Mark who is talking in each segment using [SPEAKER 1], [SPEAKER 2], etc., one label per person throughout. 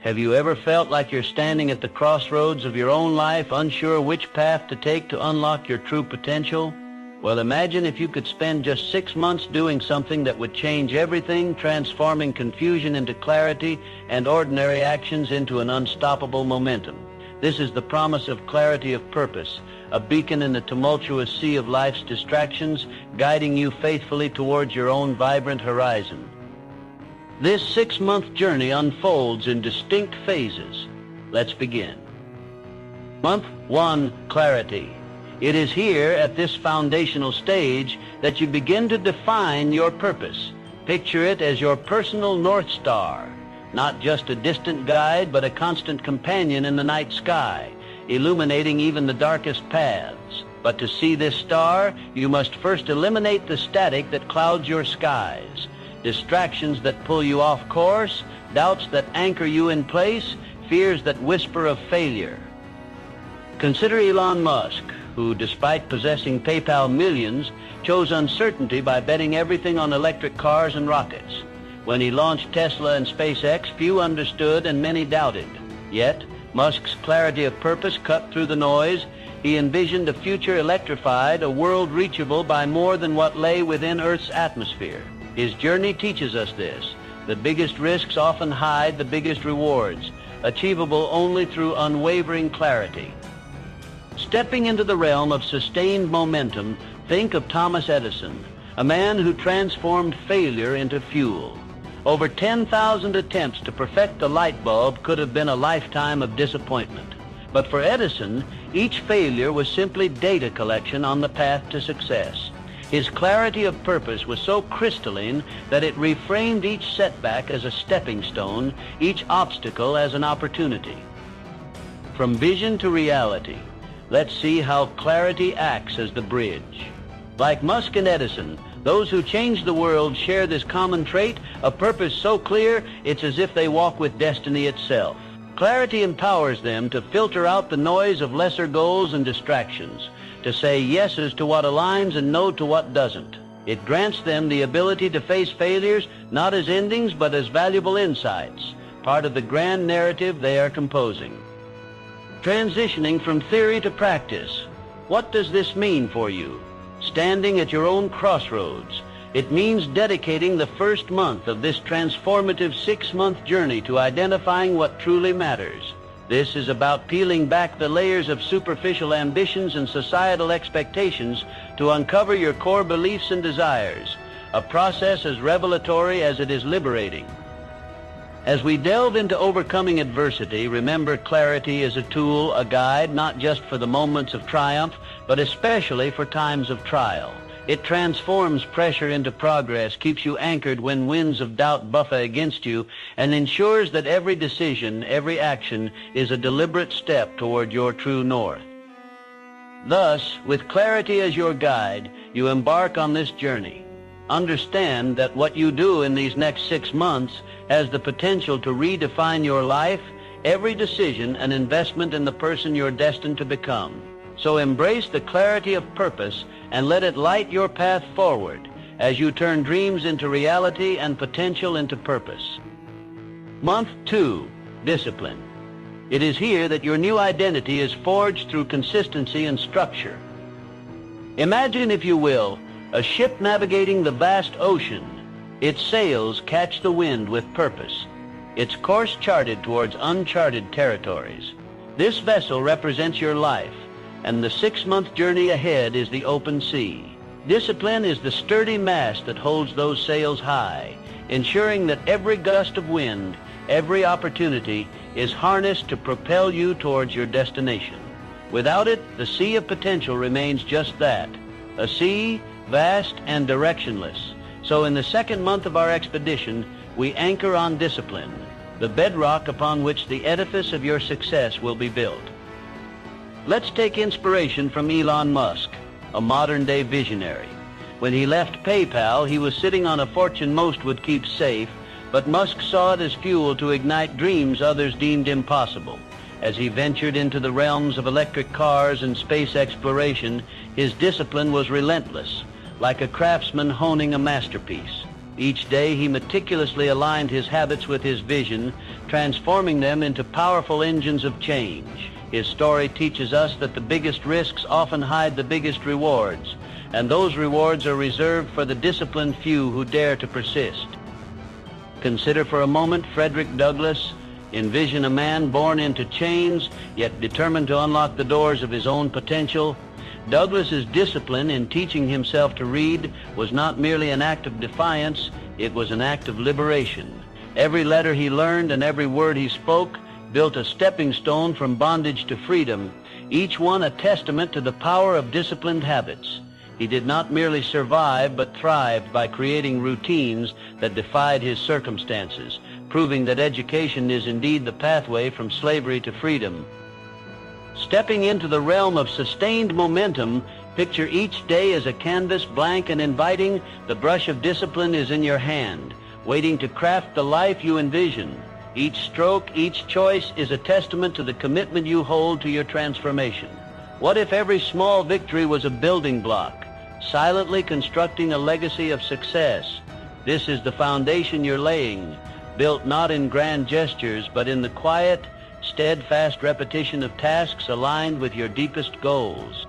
[SPEAKER 1] Have you ever felt like you're standing at the crossroads of your own life, unsure which path to take to unlock your true potential? Well, imagine if you could spend just 6 months doing something that would change everything, transforming confusion into clarity and ordinary actions into an unstoppable momentum. This is the promise of clarity of purpose, a beacon in the tumultuous sea of life's distractions, guiding you faithfully towards your own vibrant horizon. This 6-month journey unfolds in distinct phases. Let's begin. Month 1, clarity. It is here at this foundational stage that you begin to define your purpose. Picture it as your personal North Star, not just a distant guide, but a constant companion in the night sky, illuminating even the darkest paths. But to see this star, you must first eliminate the static that clouds your skies. Distractions that pull you off course, doubts that anchor you in place, fears that whisper of failure. Consider Elon Musk, who, despite possessing PayPal millions, chose uncertainty by betting everything on electric cars and rockets. When he launched Tesla and SpaceX, few understood and many doubted. Yet, Musk's clarity of purpose cut through the noise. He envisioned a future electrified, a world reachable by more than what lay within Earth's atmosphere. His journey teaches us this. The biggest risks often hide the biggest rewards, achievable only through unwavering clarity. Stepping into the realm of sustained momentum, think of Thomas Edison, a man who transformed failure into fuel. Over 10,000 attempts to perfect the light bulb could have been a lifetime of disappointment. But for Edison, each failure was simply data collection on the path to success. His clarity of purpose was so crystalline that it reframed each setback as a stepping stone, each obstacle as an opportunity. From vision to reality, let's see how clarity acts as the bridge. Like Musk and Edison, those who change the world share this common trait, a purpose so clear it's as if they walk with destiny itself. Clarity empowers them to filter out the noise of lesser goals and distractions, to say yeses to what aligns and no to what doesn't. It grants them the ability to face failures not as endings but as valuable insights, part of the grand narrative they are composing. Transitioning from theory to practice. What does this mean for you? Standing at your own crossroads. It means dedicating the first month of this transformative 6-month journey to identifying what truly matters. This is about peeling back the layers of superficial ambitions and societal expectations to uncover your core beliefs and desires, a process as revelatory as it is liberating. As we delve into overcoming adversity, remember clarity is a tool, a guide, not just for the moments of triumph, but especially for times of trial. It transforms pressure into progress, keeps you anchored when winds of doubt buffet against you, and ensures that every decision, every action is a deliberate step toward your true north. Thus, with clarity as your guide, you embark on this journey. Understand that what you do in these next 6 months has the potential to redefine your life, every decision an investment in the person you're destined to become. So embrace the clarity of purpose and let it light your path forward as you turn dreams into reality and potential into purpose. Month 2, discipline. It is here that your new identity is forged through consistency and structure. Imagine, if you will, a ship navigating the vast ocean. Its sails catch the wind with purpose, its course charted towards uncharted territories. This vessel represents your life, and the 6-month journey ahead is the open sea. Discipline is the sturdy mast that holds those sails high, ensuring that every gust of wind, every opportunity is harnessed to propel you towards your destination. Without it, the sea of potential remains just that, a sea vast and directionless. So in the 2nd month of our expedition, we anchor on discipline, the bedrock upon which the edifice of your success will be built. Let's take inspiration from Elon Musk, a modern-day visionary. When he left PayPal, he was sitting on a fortune most would keep safe, but Musk saw it as fuel to ignite dreams others deemed impossible. As he ventured into the realms of electric cars and space exploration, his discipline was relentless, like a craftsman honing a masterpiece. Each day he meticulously aligned his habits with his vision, transforming them into powerful engines of change. His story teaches us that the biggest risks often hide the biggest rewards, and those rewards are reserved for the disciplined few who dare to persist. Consider for a moment Frederick Douglass. Envision a man born into chains, yet determined to unlock the doors of his own potential. Douglass's discipline in teaching himself to read was not merely an act of defiance, it was an act of liberation. Every letter he learned and every word he spoke built a stepping stone from bondage to freedom, each one a testament to the power of disciplined habits. He did not merely survive, but thrived by creating routines that defied his circumstances, proving that education is indeed the pathway from slavery to freedom. Stepping into the realm of sustained momentum, picture each day as a canvas blank and inviting. The brush of discipline is in your hand, waiting to craft the life you envision. Each stroke, each choice is a testament to the commitment you hold to your transformation. What if every small victory was a building block, silently constructing a legacy of success? This is the foundation you're laying, built not in grand gestures, but in the quiet, steadfast repetition of tasks aligned with your deepest goals.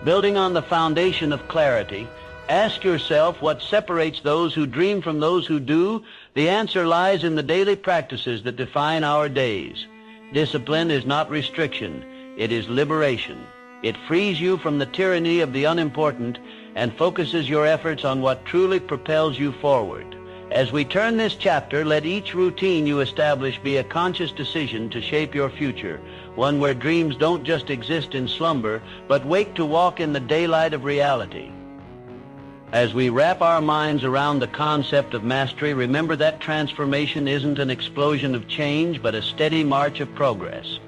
[SPEAKER 1] Building on the foundation of clarity, ask yourself what separates those who dream from those who do. The answer lies in the daily practices that define our days. Discipline is not restriction, it is liberation. It frees you from the tyranny of the unimportant and focuses your efforts on what truly propels you forward. As we turn this chapter, let each routine you establish be a conscious decision to shape your future, one where dreams don't just exist in slumber, but wake to walk in the daylight of reality. As we wrap our minds around the concept of mastery, remember that transformation isn't an explosion of change, but a steady march of progress.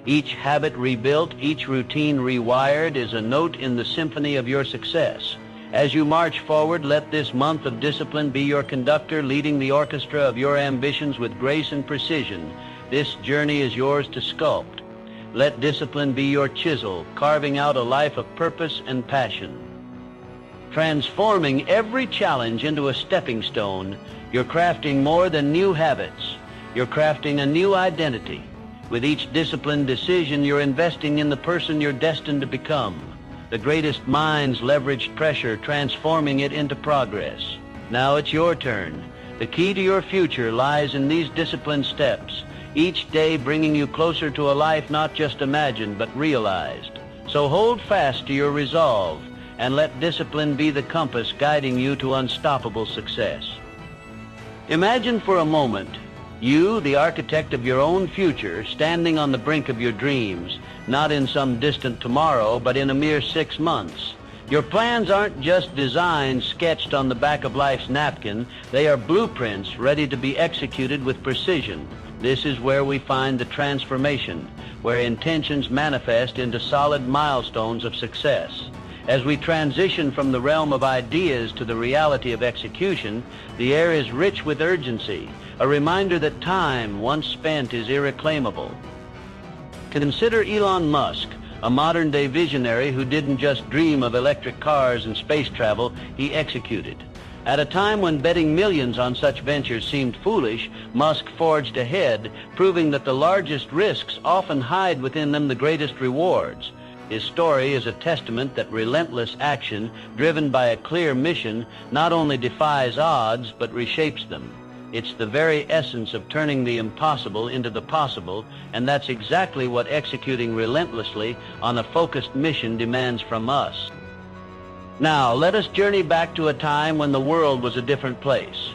[SPEAKER 1] Each habit rebuilt, each routine rewired is a note in the symphony of your success. As you march forward, let this month of discipline be your conductor, leading the orchestra of your ambitions with grace and precision. This journey is yours to sculpt. Let discipline be your chisel, carving out a life of purpose and passion. Transforming every challenge into a stepping stone, you're crafting more than new habits. You're crafting a new identity. With each disciplined decision, you're investing in the person you're destined to become. The greatest minds leveraged pressure, transforming it into progress. Now it's your turn. The key to your future lies in these disciplined steps, each day bringing you closer to a life not just imagined, but realized. So hold fast to your resolve, and let discipline be the compass guiding you to unstoppable success. Imagine for a moment you, the architect of your own future, standing on the brink of your dreams, not in some distant tomorrow, but in a mere 6 months. Your plans aren't just designs sketched on the back of life's napkin. They are blueprints ready to be executed with precision. This is where we find the transformation, where intentions manifest into solid milestones of success. As we transition from the realm of ideas to the reality of execution, the air is rich with urgency, a reminder that time once spent is irreclaimable. Consider Elon Musk, a modern-day visionary who didn't just dream of electric cars and space travel, he executed. At a time when betting millions on such ventures seemed foolish, Musk forged ahead, proving that the largest risks often hide within them the greatest rewards. His story is a testament that relentless action, driven by a clear mission, not only defies odds, but reshapes them. It's the very essence of turning the impossible into the possible, and that's exactly what executing relentlessly on a focused mission demands from us. Now, let us journey back to a time when the world was a different place.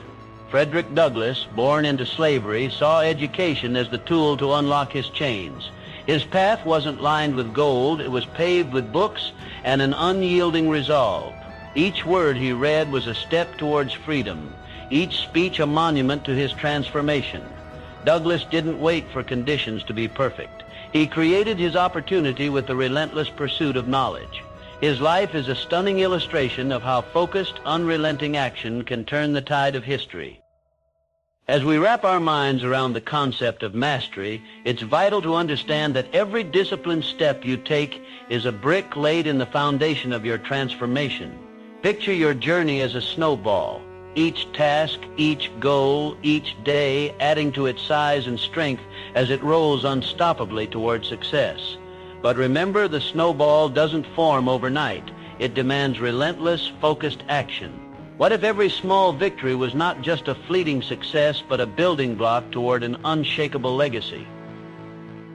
[SPEAKER 1] Frederick Douglass, born into slavery, saw education as the tool to unlock his chains. His path wasn't lined with gold, it was paved with books and an unyielding resolve. Each word he read was a step towards freedom, each speech a monument to his transformation. Douglass didn't wait for conditions to be perfect. He created his opportunity with the relentless pursuit of knowledge. His life is a stunning illustration of how focused, unrelenting action can turn the tide of history. As we wrap our minds around the concept of mastery, it's vital to understand that every disciplined step you take is a brick laid in the foundation of your transformation. Picture your journey as a snowball. each task, each goal, each day adding to its size and strength as it rolls unstoppably toward success. But remember, the snowball doesn't form overnight. It demands relentless, focused action. What if every small victory was not just a fleeting success, but a building block toward an unshakable legacy?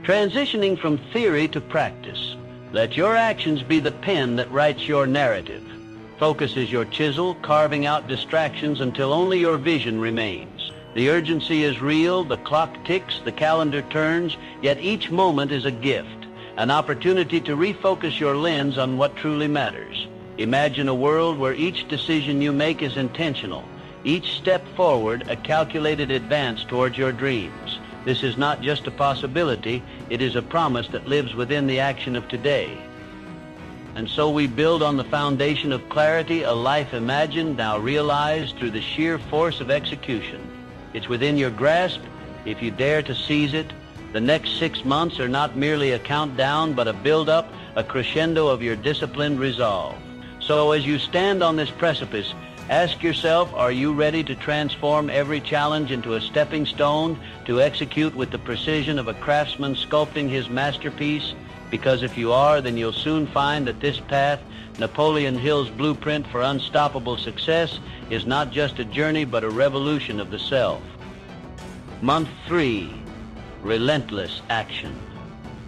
[SPEAKER 1] Transitioning from theory to practice. Let your actions be the pen that writes your narrative. Focus is your chisel, carving out distractions until only your vision remains. The urgency is real, the clock ticks, the calendar turns, yet each moment is a gift, an opportunity to refocus your lens on what truly matters. Imagine a world where each decision you make is intentional, each step forward a calculated advance towards your dreams. This is not just a possibility, it is a promise that lives within the action of today. And so we build on the foundation of clarity a life imagined, now realized through the sheer force of execution. It's within your grasp if you dare to seize it. The next 6 months are not merely a countdown, but a build-up, a crescendo of your disciplined resolve. So as you stand on this precipice, ask yourself, are you ready to transform every challenge into a stepping stone, to execute with the precision of a craftsman sculpting his masterpiece? Because if you are, then you'll soon find that this path, Napoleon Hill's blueprint for unstoppable success, is not just a journey but a revolution of the self. Month 3, relentless action.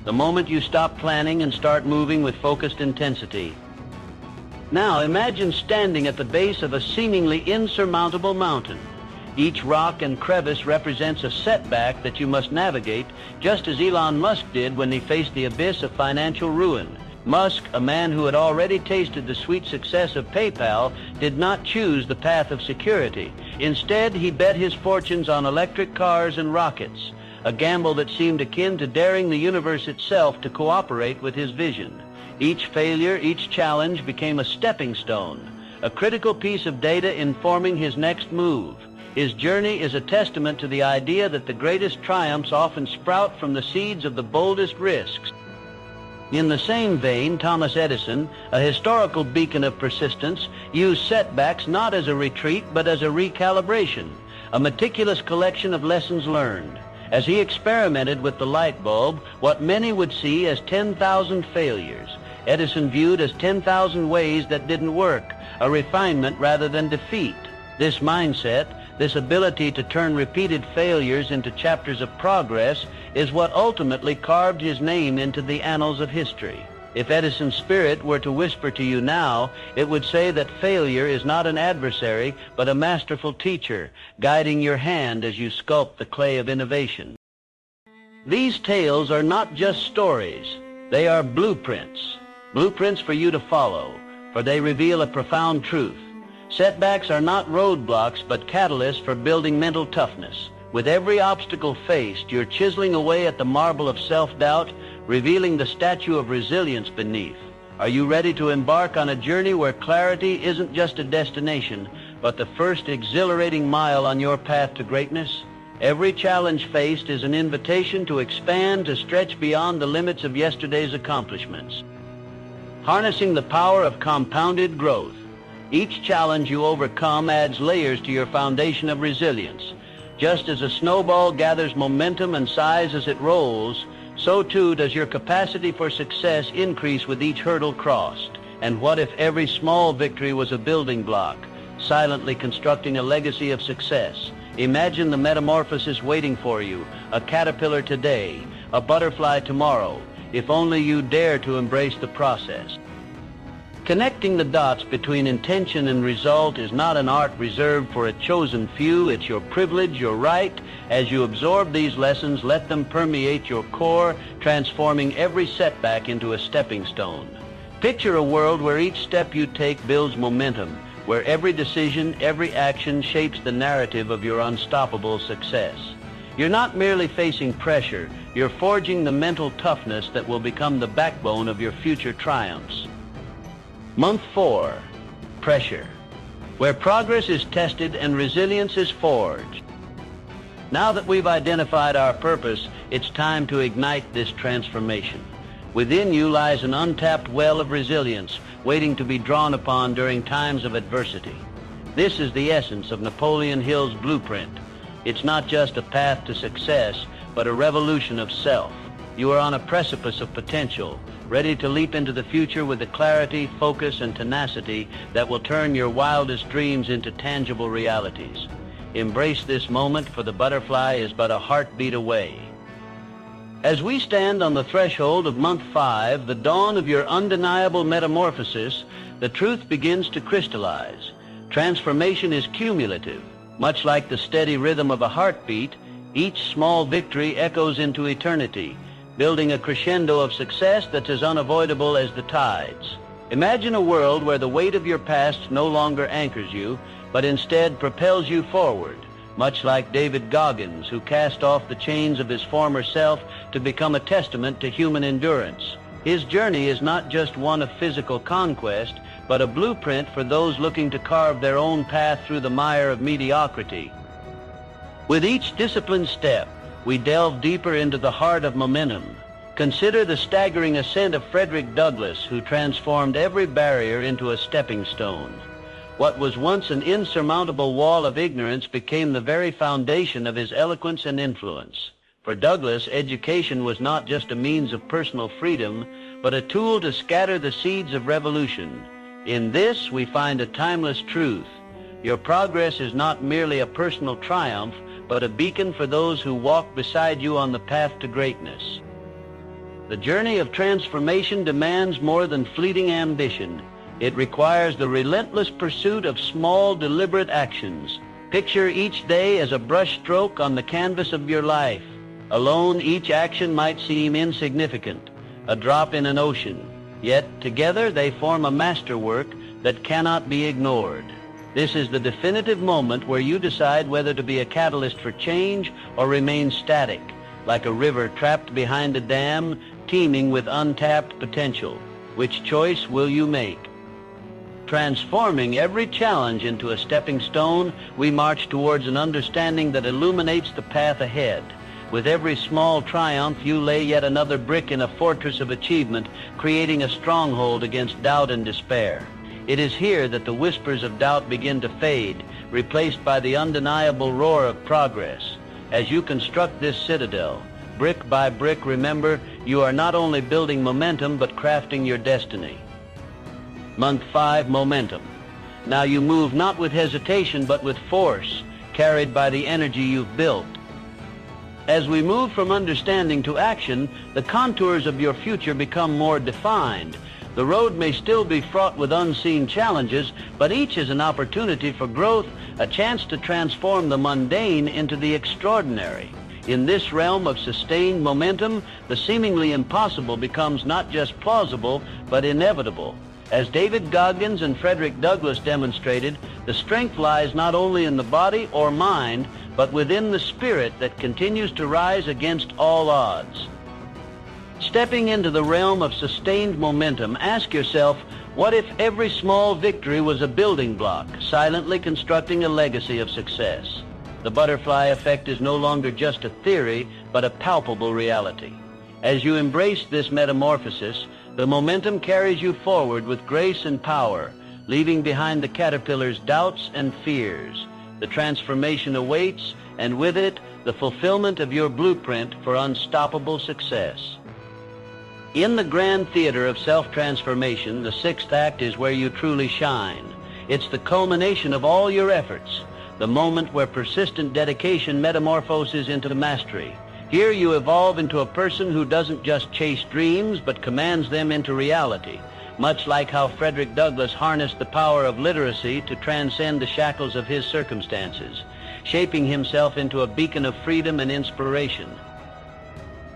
[SPEAKER 1] The moment you stop planning and start moving with focused intensity. Now imagine standing at the base of a seemingly insurmountable mountain. Each rock and crevice represents a setback that you must navigate, just as Elon Musk did when he faced the abyss of financial ruin. Musk, a man who had already tasted the sweet success of PayPal, did not choose the path of security. Instead, he bet his fortunes on electric cars and rockets, a gamble that seemed akin to daring the universe itself to cooperate with his vision. Each failure, each challenge became a stepping stone, a critical piece of data informing his next move. His journey is a testament to the idea that the greatest triumphs often sprout from the seeds of the boldest risks. In the same vein, Thomas Edison, a historical beacon of persistence, used setbacks not as a retreat but as a recalibration, a meticulous collection of lessons learned. As he experimented with the light bulb, what many would see as 10,000 failures, Edison viewed as 10,000 ways that didn't work, a refinement rather than defeat. This mindset, this ability to turn repeated failures into chapters of progress, is what ultimately carved his name into the annals of history. If Edison's spirit were to whisper to you now, it would say that failure is not an adversary, but a masterful teacher, guiding your hand as you sculpt the clay of innovation. These tales are not just stories. They are blueprints. Blueprints for you to follow, for they reveal a profound truth. Setbacks are not roadblocks, but catalysts for building mental toughness. With every obstacle faced, you're chiseling away at the marble of self-doubt, revealing the statue of resilience beneath. Are you ready to embark on a journey where clarity isn't just a destination, but the first exhilarating mile on your path to greatness? Every challenge faced is an invitation to expand, to stretch beyond the limits of yesterday's accomplishments. Harnessing the power of compounded growth. Each challenge you overcome adds layers to your foundation of resilience. Just as a snowball gathers momentum and size as it rolls, so too does your capacity for success increase with each hurdle crossed. And what if every small victory was a building block, silently constructing a legacy of success? Imagine the metamorphosis waiting for you, a caterpillar today, a butterfly tomorrow, if only you dare to embrace the process. Connecting the dots between intention and result is not an art reserved for a chosen few. It's your privilege, your right. As you absorb these lessons, let them permeate your core, transforming every setback into a stepping stone. Picture a world where each step you take builds momentum, where every decision, every action shapes the narrative of your unstoppable success. You're not merely facing pressure, you're forging the mental toughness that will become the backbone of your future triumphs. Month 4, pressure, where progress is tested and resilience is forged. Now that we've identified our purpose, it's time to ignite this transformation. Within you lies an untapped well of resilience, waiting to be drawn upon during times of adversity. This is the essence of Napoleon Hill's blueprint. It's not just a path to success, but a revolution of self. You are on a precipice of potential, ready to leap into the future with the clarity, focus, and tenacity that will turn your wildest dreams into tangible realities. Embrace this moment, for the butterfly is but a heartbeat away. As we stand on the threshold of month 5, the dawn of your undeniable metamorphosis, the truth begins to crystallize. Transformation is cumulative. Much like the steady rhythm of a heartbeat, each small victory echoes into eternity, building a crescendo of success that's as unavoidable as the tides. Imagine a world where the weight of your past no longer anchors you, but instead propels you forward, much like David Goggins, who cast off the chains of his former self to become a testament to human endurance. His journey is not just one of physical conquest, but a blueprint for those looking to carve their own path through the mire of mediocrity. With each disciplined step, we delve deeper into the heart of momentum. Consider the staggering ascent of Frederick Douglass, who transformed every barrier into a stepping stone. What was once an insurmountable wall of ignorance became the very foundation of his eloquence and influence. For Douglass, education was not just a means of personal freedom, but a tool to scatter the seeds of revolution. In this, we find a timeless truth. Your progress is not merely a personal triumph, but a beacon for those who walk beside you on the path to greatness. The journey of transformation demands more than fleeting ambition. It requires the relentless pursuit of small, deliberate actions. Picture each day as a brushstroke on the canvas of your life. Alone, each action might seem insignificant, a drop in an ocean. Yet together they form a masterwork that cannot be ignored. This is the definitive moment where you decide whether to be a catalyst for change or remain static, like a river trapped behind a dam, teeming with untapped potential. Which choice will you make? Transforming every challenge into a stepping stone, we march towards an understanding that illuminates the path ahead. With every small triumph, you lay yet another brick in a fortress of achievement, creating a stronghold against doubt and despair. It is here that the whispers of doubt begin to fade, replaced by the undeniable roar of progress. As you construct this citadel, brick by brick, remember, you are not only building momentum, but crafting your destiny. Month 5, momentum. Now you move not with hesitation, but with force, carried by the energy you've built. As we move from understanding to action, the contours of your future become more defined. The road may still be fraught with unseen challenges, but each is an opportunity for growth, a chance to transform the mundane into the extraordinary. In this realm of sustained momentum, the seemingly impossible becomes not just plausible, but inevitable. As David Goggins and Frederick Douglass demonstrated, the strength lies not only in the body or mind, but within the spirit that continues to rise against all odds. Stepping into the realm of sustained momentum, ask yourself, what if every small victory was a building block, silently constructing a legacy of success? The butterfly effect is no longer just a theory, but a palpable reality. As you embrace this metamorphosis, the momentum carries you forward with grace and power, leaving behind the caterpillar's doubts and fears. The transformation awaits, and with it, the fulfillment of your blueprint for unstoppable success. In the grand theater of self-transformation, the 6th act is where you truly shine. It's the culmination of all your efforts, the moment where persistent dedication metamorphoses into mastery. Here you evolve into a person who doesn't just chase dreams, but commands them into reality, much like how Frederick Douglass harnessed the power of literacy to transcend the shackles of his circumstances, shaping himself into a beacon of freedom and inspiration.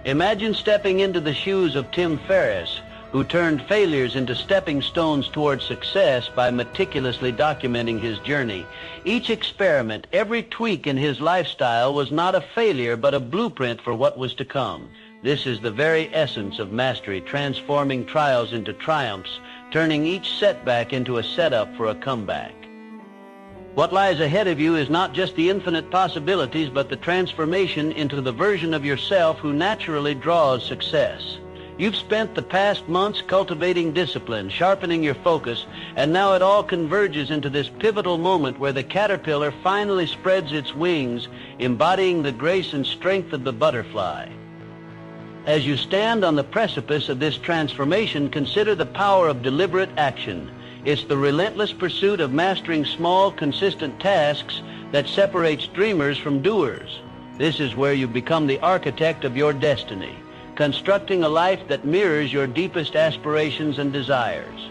[SPEAKER 1] Imagine stepping into the shoes of Tim Ferriss, who turned failures into stepping stones towards success by meticulously documenting his journey. Each experiment, every tweak in his lifestyle was not a failure, but a blueprint for what was to come. This is the very essence of mastery, transforming trials into triumphs, turning each setback into a setup for a comeback. What lies ahead of you is not just the infinite possibilities, but the transformation into the version of yourself who naturally draws success. You've spent the past months cultivating discipline, sharpening your focus, and now it all converges into this pivotal moment where the caterpillar finally spreads its wings, embodying the grace and strength of the butterfly. As you stand on the precipice of this transformation, consider the power of deliberate action. It's the relentless pursuit of mastering small, consistent tasks that separates dreamers from doers. This is where you become the architect of your destiny, constructing a life that mirrors your deepest aspirations and desires.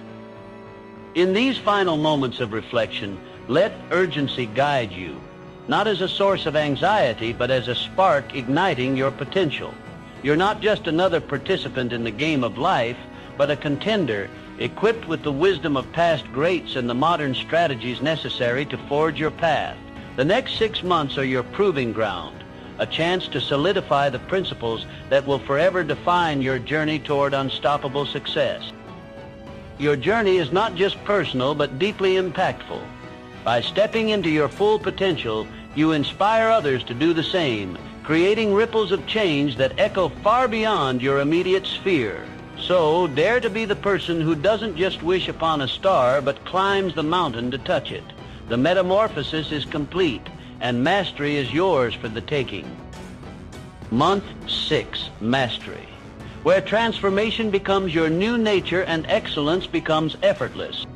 [SPEAKER 1] In these final moments of reflection, let urgency guide you, not as a source of anxiety, but as a spark igniting your potential. You're not just another participant in the game of life, but a contender equipped with the wisdom of past greats and the modern strategies necessary to forge your path. The next 6 months are your proving ground, a chance to solidify the principles that will forever define your journey toward unstoppable success. Your journey is not just personal, but deeply impactful. By stepping into your full potential, you inspire others to do the same, creating ripples of change that echo far beyond your immediate sphere. So, dare to be the person who doesn't just wish upon a star, but climbs the mountain to touch it. The metamorphosis is complete, and mastery is yours for the taking. Month 6, Mastery, where transformation becomes your new nature and excellence becomes effortless.